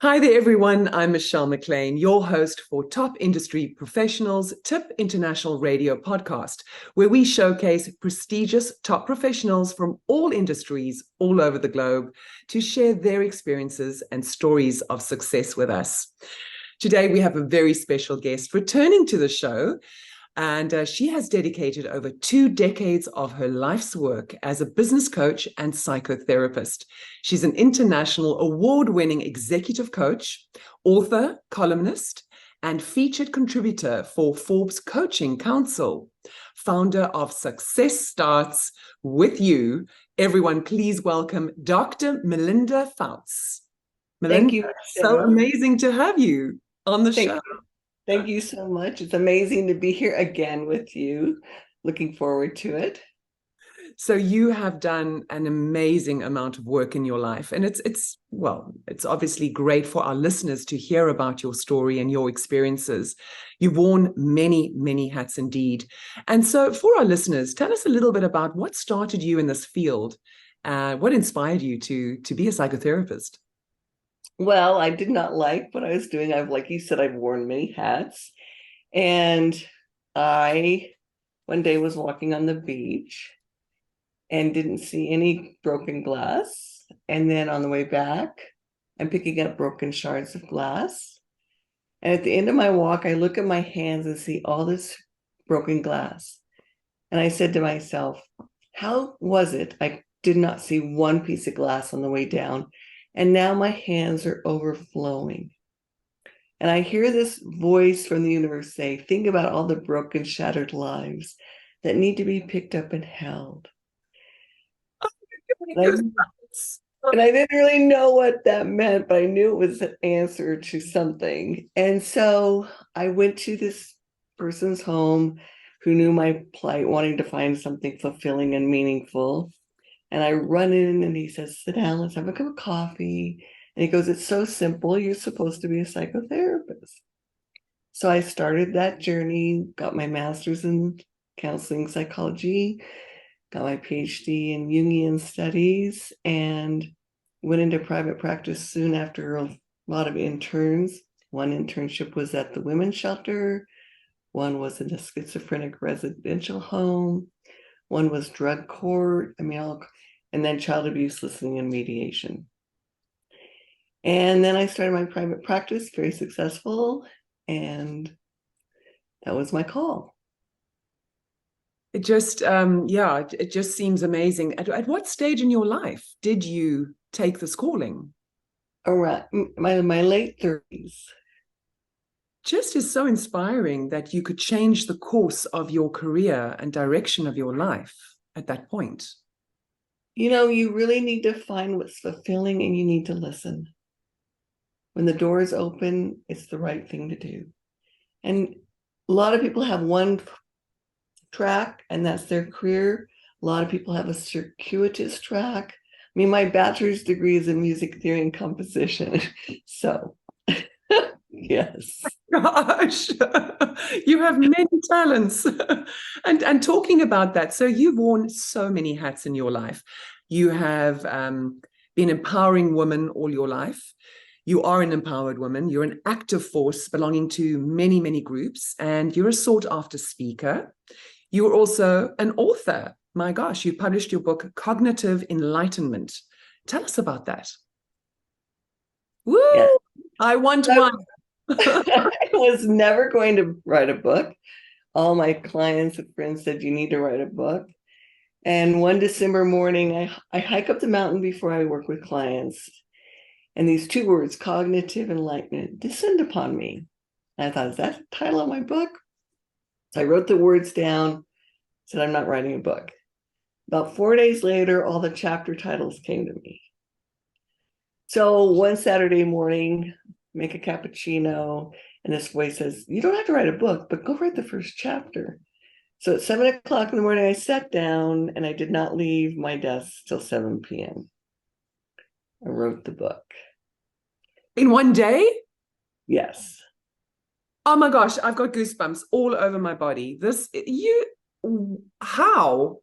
Hi there, everyone. I'm Michelle McLean, your host for Top Industry Professionals TIP International Radio Podcast, where we showcase prestigious top professionals from all industries all over the globe to share their experiences and stories of success with us. Today, we have a very special guest returning to the show. And she has dedicated over 2 decades of her life's work as a business coach and psychotherapist. She's an international award-winning executive coach, author, columnist, and featured contributor for Forbes Coaching Council, founder of Success Starts With You. Everyone, please welcome Dr. Melinda Fouts. Melinda, thank you, so Michelle. amazing to have you on the show. Thank you so much. It's amazing to be here again with you. Looking forward to it. So you have done an amazing amount of work in your life, and it's obviously great for our listeners to hear about your story and your experiences. You've worn many, many hats indeed. And so for our listeners, tell us a little bit about what started you in this field. What inspired you to be a psychotherapist? Well, I did not like what I was doing. Like you said, I've worn many hats. And I one day was walking on the beach and didn't see any broken glass. And then on the way back, I'm picking up broken shards of glass. And at the end of my walk, I look at my hands and see all this broken glass. And I said to myself, how was it I did not see one piece of glass on the way down? And now my hands are overflowing. And I hear this voice from the universe say, think about all the broken, shattered lives that need to be picked up and held. And I didn't really know what that meant, but I knew it was an answer to something. And so I went to this person's home who knew my plight, wanting to find something fulfilling and meaningful. And I run in and he says, sit down, let's have a cup of coffee. And he goes, it's so simple. You're supposed to be a psychotherapist. So I started that journey, got my master's in counseling psychology, got my PhD in Jungian studies, and went into private practice soon after a lot of interns. One internship was at the women's shelter. One was in a schizophrenic residential home. One was drug court, and then child abuse listening and mediation. And then I started my private practice, very successful, and that was my call. It just, it just seems amazing. At what stage in your life did you take this calling? Around my late 30s. Just is so inspiring that you could change the course of your career and direction of your life at that point. You really need to find what's fulfilling and you need to listen. When the door is open, it's the right thing to do. And a lot of people have one track and that's their career. A lot of people have a circuitous track. My bachelor's degree is in music theory and composition. So, yes. Gosh, you have many talents. And talking about that, so you've worn so many hats in your life. You have been empowering women all your life. You are an empowered woman. You're an active force belonging to many, many groups, and you're a sought-after speaker. You're also an author. My gosh, you published your book, Cognitive Enlightenment. Tell us about that. Woo! Yes. I want one. I was never going to write a book. All my clients and friends said, you need to write a book. And one December morning, I hike up the mountain before I work with clients. And these 2 words, cognitive enlightenment, descend upon me. And I thought, is that the title of my book? So I wrote the words down, said, I'm not writing a book. About 4 days later, all the chapter titles came to me. So one Saturday morning, make a cappuccino, and this voice says, you don't have to write a book, but go write the first chapter. So at 7 o'clock in the morning, I sat down and I did not leave my desk till 7 p.m. I wrote the book. In one day? Yes. Oh my gosh, I've got goosebumps all over my body. How?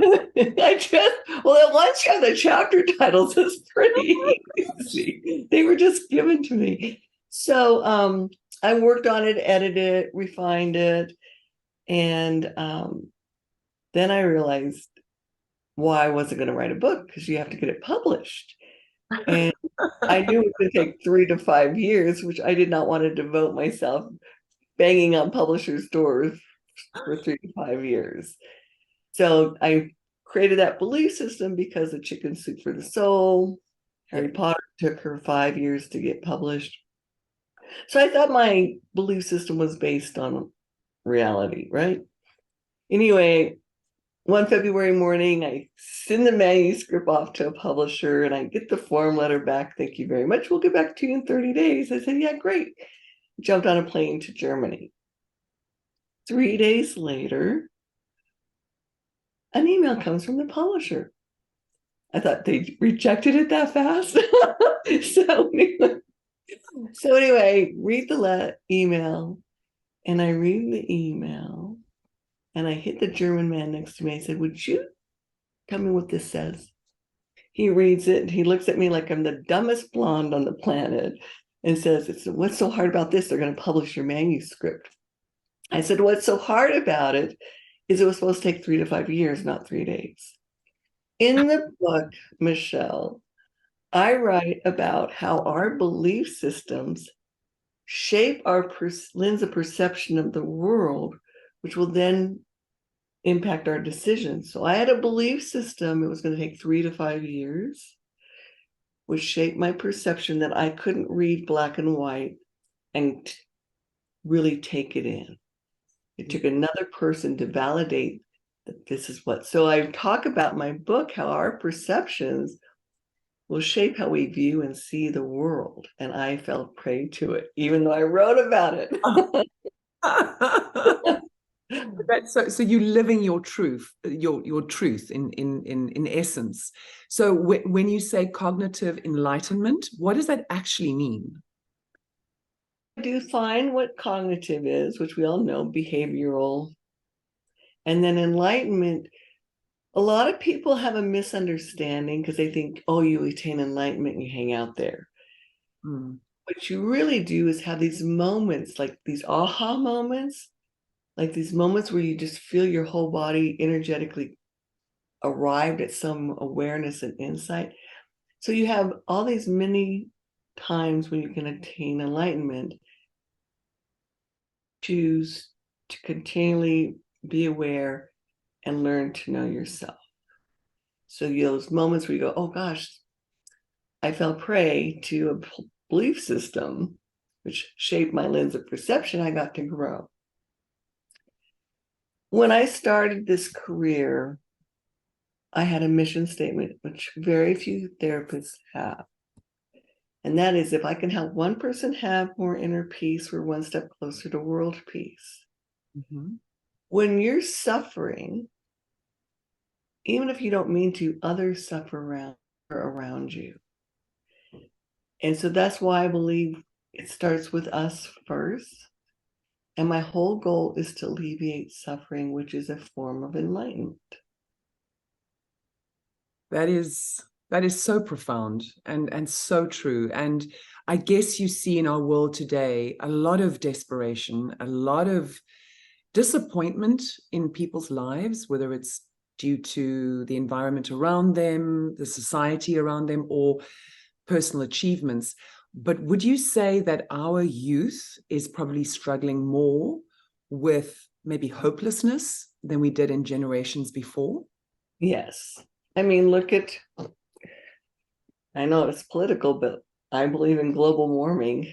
At one show, the chapter titles is pretty easy. They were just given to me. So I worked on it, edited it, refined it. And then I realized why I wasn't going to write a book, because you have to get it published. And I knew it would take 3 to 5 years, which I did not want to devote myself banging on publishers' doors for 3 to 5 years. So I created that belief system because of Chicken Soup for the Soul. Harry Potter took her 5 years to get published. So I thought my belief system was based on reality, right? Anyway, one February morning, I send the manuscript off to a publisher and I get the form letter back. Thank you very much. We'll get back to you in 30 days. I said, yeah, great. Jumped on a plane to Germany. 3 days later, an email comes from the publisher. I thought they rejected it that fast. So anyway, read the email, and I read the email, and I hit the German man next to me. I said, would you tell me what this says? He reads it, and he looks at me like I'm the dumbest blonde on the planet and says, what's so hard about this? They're going to publish your manuscript. I said, what's so hard about it is it was supposed to take 3 to 5 years, not 3 days. In the book, Michelle, I write about how our belief systems shape our lens of perception of the world, which will then impact our decisions. So I had a belief system, it was going to take 3 to 5 years, which shaped my perception that I couldn't read black and white and really take it in. It took another person to validate that this is what. So I talk about my book, how our perceptions will shape how we view and see the world. And I fell prey to it, even though I wrote about it. So you're living your truth, your truth in essence. So when you say cognitive enlightenment, what does that actually mean? I define what cognitive is, which we all know, behavioral. And then enlightenment, a lot of people have a misunderstanding because they think, oh, you attain enlightenment and you hang out there. What you really do is have these moments, like these aha moments, like these moments where you just feel your whole body energetically arrived at some awareness and insight. So you have all these many times when you can attain enlightenment. Choose to continually be aware and learn to know yourself. So those moments where you go, oh gosh, I fell prey to a belief system which shaped my lens of perception, I got to grow. When I started this career, I had a mission statement, which very few therapists have. And that is, if I can help one person have more inner peace, we're one step closer to world peace. Mm-hmm. When you're suffering, even if you don't mean to, others suffer around you. And so that's why I believe it starts with us first. And my whole goal is to alleviate suffering, which is a form of enlightenment. That is so profound and so true. And I guess you see in our world today a lot of desperation, a lot of disappointment in people's lives, whether it's due to the environment around them, the society around them, or personal achievements. But would you say that our youth is probably struggling more with maybe hopelessness than we did in generations before? Yes. I mean, I know it's political, but I believe in global warming.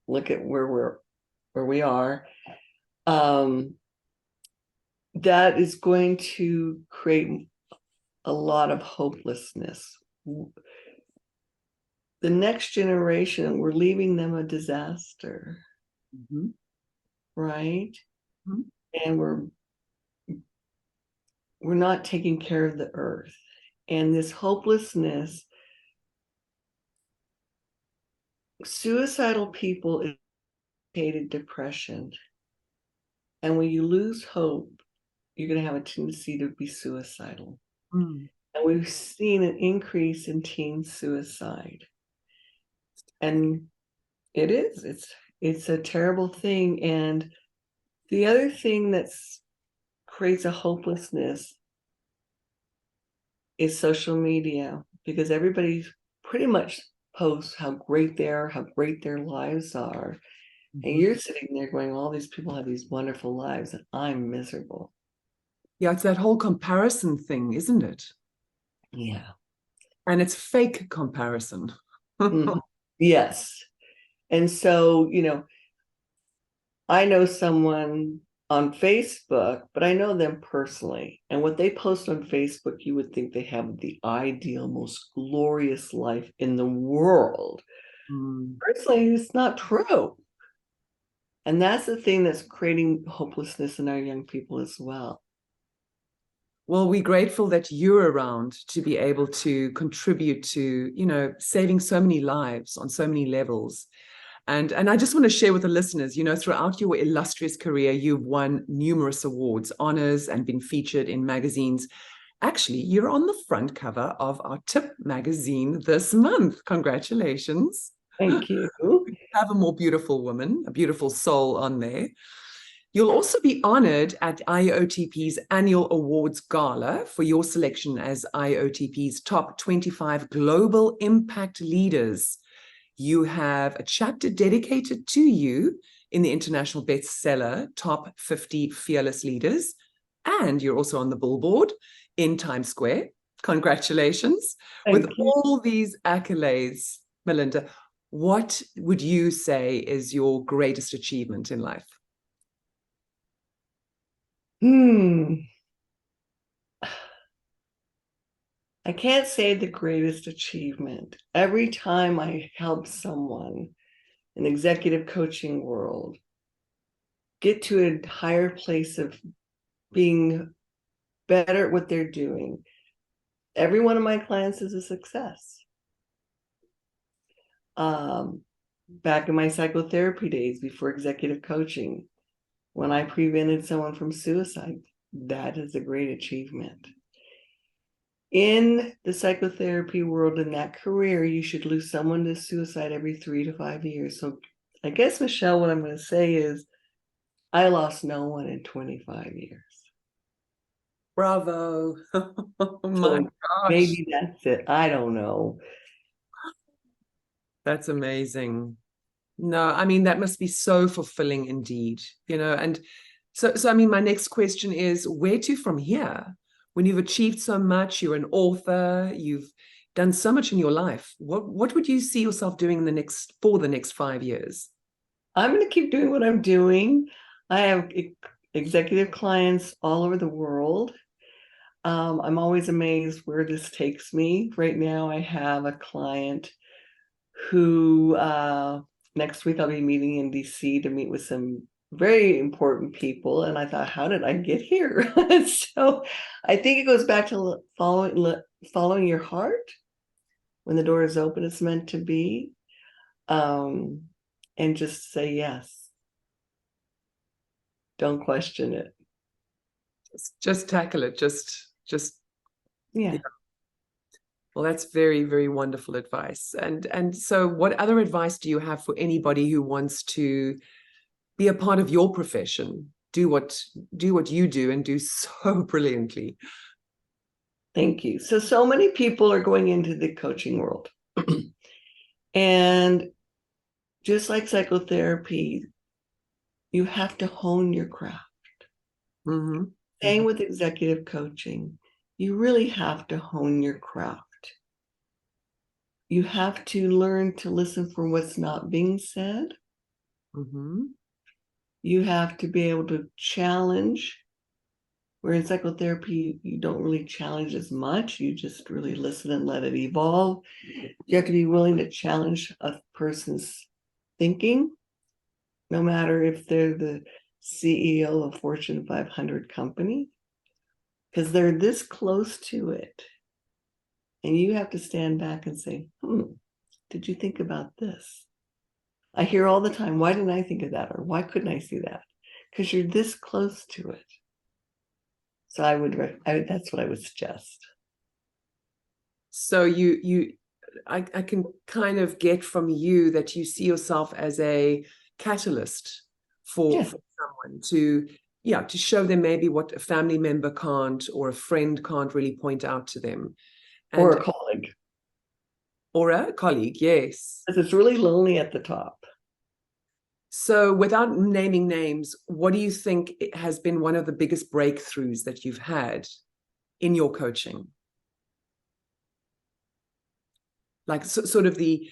Look at where we are. That is going to create a lot of hopelessness. The next generation, we're leaving them a disaster, mm-hmm. right? Mm-hmm. And we're not taking care of the earth. And this hopelessness, suicidal people is depression. And when you lose hope, you're going to have a tendency to be suicidal. Mm. And we've seen an increase in teen suicide. And it's a terrible thing. And the other thing that creates a hopelessness is social media, because everybody pretty much posts how great they are, how great their lives are. Mm-hmm. And you're sitting there going, all these people have these wonderful lives, and I'm miserable. Yeah, it's that whole comparison thing, isn't it? Yeah. And it's fake comparison. Mhm. Yes. And so, I know someone on Facebook, but I know them personally. And what they post on Facebook, you would think they have the ideal, most glorious life in the world. Mm. Personally, it's not true. And that's the thing that's creating hopelessness in our young people as well. Well, we're grateful that you're around to be able to contribute to, saving so many lives on so many levels. And I just want to share with the listeners, throughout your illustrious career, you've won numerous awards, honors, and been featured in magazines. Actually, you're on the front cover of our TIP magazine this month. Congratulations. Thank you. Have a more beautiful woman, a beautiful soul on there. You'll also be honored at IAOTP's annual awards gala for your selection as IAOTP's top 25 global impact leaders. You have a chapter dedicated to you in the international bestseller Top 50 Fearless Leaders, and you're also on the billboard in Times Square. Congratulations. With all these accolades, Melinda, what would you say is your greatest achievement in life? I can't say the greatest achievement. Every time I help someone in the executive coaching world get to a higher place of being better at what they're doing, every one of my clients is a success. Back in my psychotherapy days before executive coaching, when I prevented someone from suicide, that is a great achievement. In the psychotherapy world, in that career, you should lose someone to suicide every 3 to 5 years. So I guess, Michelle, what I'm going to say is I lost no one in 25 years. Bravo. Oh my So gosh. maybe that's it. I don't know. That's amazing. No, I mean, that must be so fulfilling indeed, and so I mean, my next question is, where to from here? When you've achieved so much, you're an author, you've done so much in your life. What would you see yourself doing for the next 5 years? I'm going to keep doing what I'm doing. I have executive clients all over the world. I'm always amazed where this takes me. Right now, I have a client who next week I'll be meeting in DC to meet with some very important people. And I thought, how did I get here? So I think it goes back to following your heart. When the door is open, it's meant to be. And just say yes. Don't question it. Just tackle it. Just Yeah. Well, that's very, very wonderful advice. And so what other advice do you have for anybody who wants to be a part of your profession, do what you do and do so brilliantly? Thank you. So many people are going into the coaching world. And just like psychotherapy, you have to hone your craft. Mm-hmm. Same with executive coaching. You really have to hone your craft. You have to learn to listen for what's not being said. Mm-hmm. You have to be able to challenge, where in psychotherapy, you don't really challenge as much. You just really listen and let it evolve. You have to be willing to challenge a person's thinking, no matter if they're the CEO of a Fortune 500 company, because they're this close to it. And you have to stand back and say, did you think about this? I hear all the time, why didn't I think of that? Or why couldn't I see that? Because you're this close to it. So that's what I would suggest. So I can kind of get from you that you see yourself as a catalyst for someone to show them maybe what a family member can't, or a friend can't really point out to them. Or a colleague. Or a colleague, yes. Because it's really lonely at the top. So without naming names, what do you think has been one of the biggest breakthroughs that you've had in your coaching? Like sort of the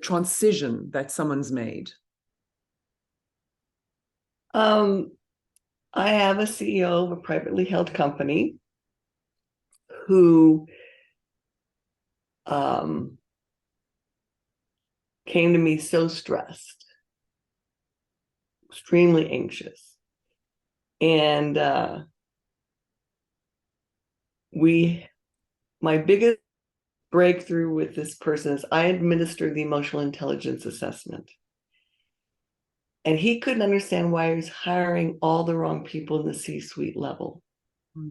transition that someone's made. I have a CEO of a privately held company who came to me so stressed, extremely anxious. And my biggest breakthrough with this person is I administered the emotional intelligence assessment. And he couldn't understand why he was hiring all the wrong people in the C-suite level. Mm-hmm.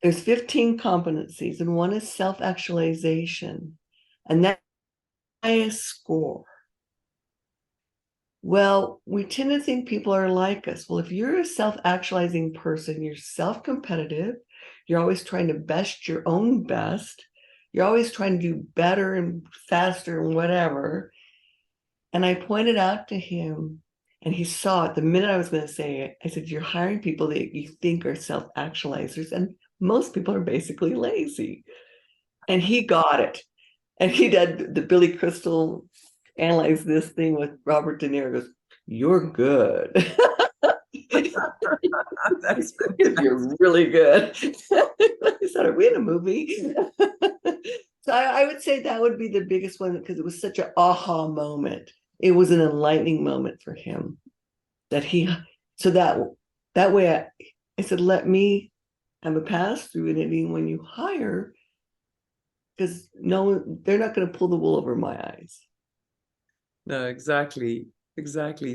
There's 15 competencies, and one is self-actualization, and that's the highest score. Well, we tend to think people are like us. Well, if you're a self-actualizing person, you're self-competitive, you're always trying to best your own best, you're always trying to do better and faster and whatever. And I pointed out to him, and he saw it the minute I was going to say it. I said, you're hiring people that you think are self-actualizers, and most people are basically lazy. And he got it. And he did the Billy Crystal analyze this thing with Robert De Niro. Goes, you're good. That's you're really good. I said, are we in a movie? So I would say that would be the biggest one, because it was such an aha moment. It was an enlightening moment for him that that way I said, let me have a pass through in anyone you hire, because they're not going to pull the wool over my eyes. No, exactly.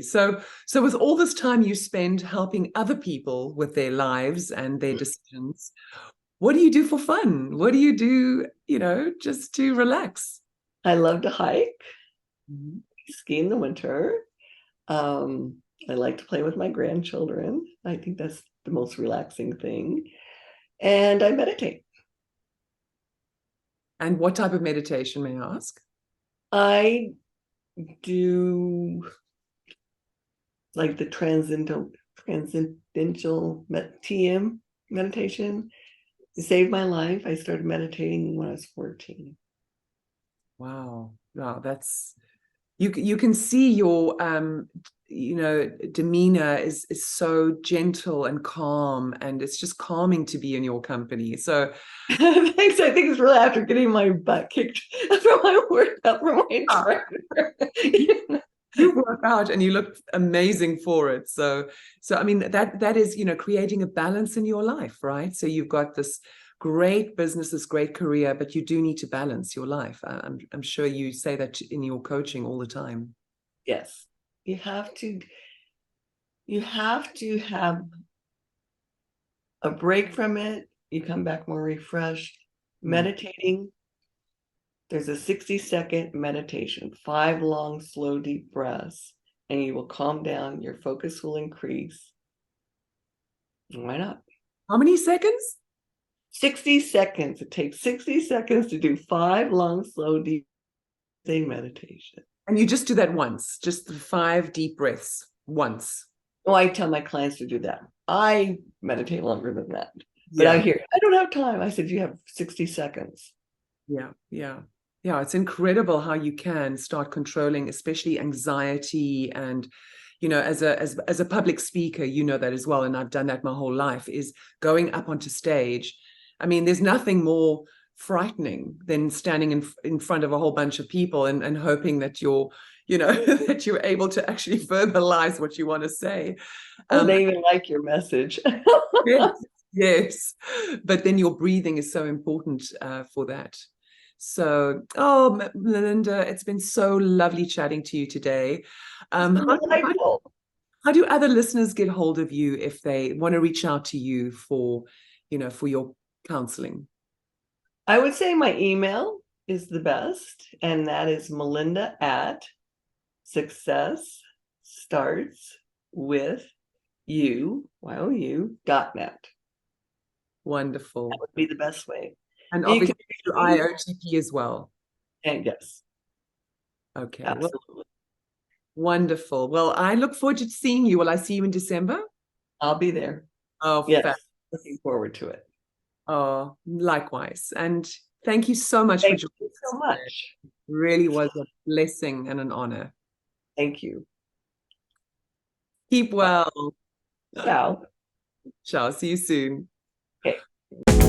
So with all this time you spend helping other people with their lives and their decisions, what do you do for fun? What do you do, just to relax? I love to hike, ski in the winter. I like to play with my grandchildren. I think that's the most relaxing thing. And I meditate. And what type of meditation, may I ask? I do like the transcendental TM meditation. It saved my life. I started meditating when I was 14. Wow, that's you can see your demeanor is so gentle and calm, and it's just calming to be in your company. So thanks. I think it's really after getting my butt kicked from my workout from my trainer. You work out and you look amazing for it. So I mean, that is, creating a balance in your life, right? So you've got this great business, this great career, but you do need to balance your life. I'm sure you say that in your coaching all the time. Yes, you have to have a break from it. You come back more refreshed. Meditating, there's a 60-second meditation, 5 long, slow, deep breaths, and you will calm down. Your focus will increase. Why not? How many seconds? 60 seconds. It takes 60 seconds to do 5 long, slow, deep meditation. And you just do that once, just the 5 deep breaths once. Oh, I tell my clients to do that. I meditate longer than that. But I don't have time. I said, you have 60 seconds. Yeah. It's incredible how you can start controlling, especially anxiety. And, as a public speaker, that as well. And I've done that my whole life, is going up onto stage. I mean, there's nothing more frightening than standing in front of a whole bunch of people and hoping that you're that you're able to actually verbalize what you want to say. They even like your message. Yes. But then your breathing is so important for that. So, Melinda, it's been so lovely chatting to you today. How do other listeners get hold of you if they want to reach out to you for your counseling? I would say my email is the best, and that is Melinda at success starts with you.net. Wonderful. That would be the best way. And You obviously can, through IAOTP as well. and yes, Okay. Well, absolutely. wonderful. Well, I look forward to seeing you. Will I see you in December? I'll be there. Oh, Yes, looking forward to it. oh, likewise. And thank you so much for Thank joining you us so today. much. It really was a blessing and an honor. Thank you. Keep well. Ciao. Ciao. See you soon. Okay.